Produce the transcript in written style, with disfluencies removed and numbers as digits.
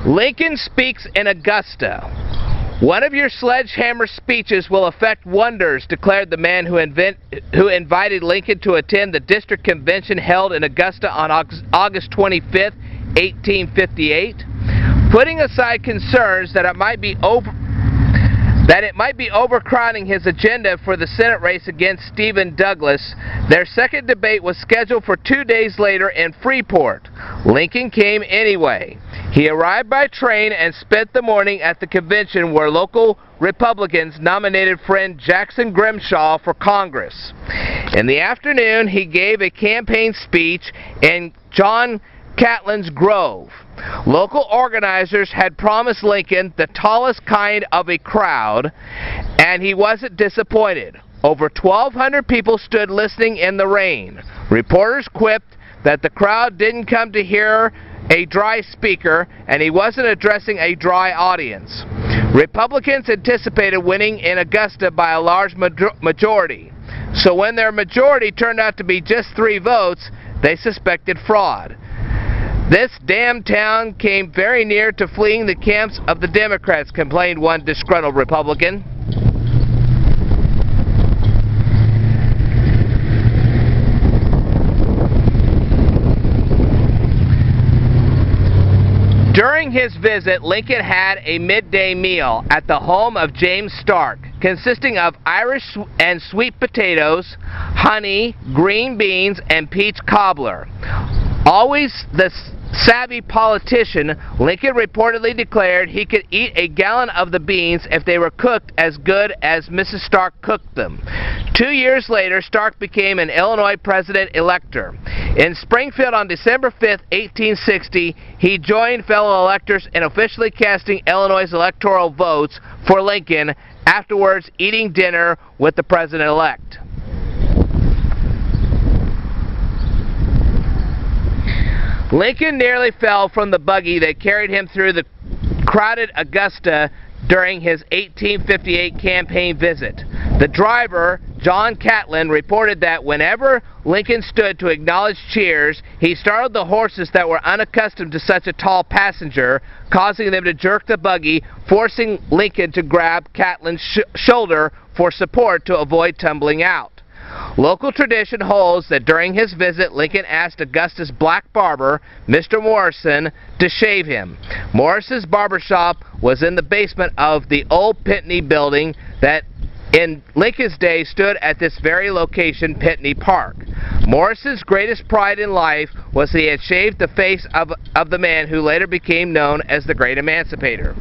Lincoln speaks in Augusta. One of your sledgehammer speeches will effect wonders, declared the man who invited Lincoln to attend the district convention held in Augusta on August 25, 1858. Putting aside concerns that it might be overcrowding his agenda for the Senate race against Stephen Douglas, their second debate was scheduled for 2 days later in Freeport. Lincoln came anyway. He arrived by train and spent the morning at the convention where local Republicans nominated friend Jackson Grimshaw for Congress. In the afternoon, he gave a campaign speech in John Catlin's Grove. Local organizers had promised Lincoln the tallest kind of a crowd, and he wasn't disappointed. Over 1,200 people stood listening in the rain. Reporters quipped that the crowd didn't come to hear a dry speaker, and he wasn't addressing a dry audience. Republicans anticipated winning in Augusta by a large majority. So when their majority turned out to be just 3 votes, they suspected fraud. This damn town came very near to fleeing the camps of the Democrats, complained one disgruntled Republican. During his visit, Lincoln had a midday meal at the home of James Stark, consisting of Irish and sweet potatoes, honey, green beans, and peach cobbler. Always the savvy politician, Lincoln reportedly declared he could eat a gallon of the beans if they were cooked as good as Mrs. Stark cooked them. 2 years later, Stark became an Illinois president-elector. In Springfield on December 5, 1860, he joined fellow electors in officially casting Illinois' electoral votes for Lincoln, afterwards eating dinner with the president-elect. Lincoln nearly fell from the buggy that carried him through the crowded Augusta during his 1858 campaign visit. The driver, John Catlin, reported that whenever Lincoln stood to acknowledge cheers, he startled the horses that were unaccustomed to such a tall passenger, causing them to jerk the buggy, forcing Lincoln to grab Catlin's shoulder for support to avoid tumbling out. Local tradition holds that during his visit, Lincoln asked Augusta's black barber, Mr. Morrison, to shave him. Morrison's barbershop was in the basement of the old Pinckney building that in Lincoln's day stood at this very location, Pinckney Park. Morrison's greatest pride in life was that he had shaved the face of the man who later became known as the Great Emancipator.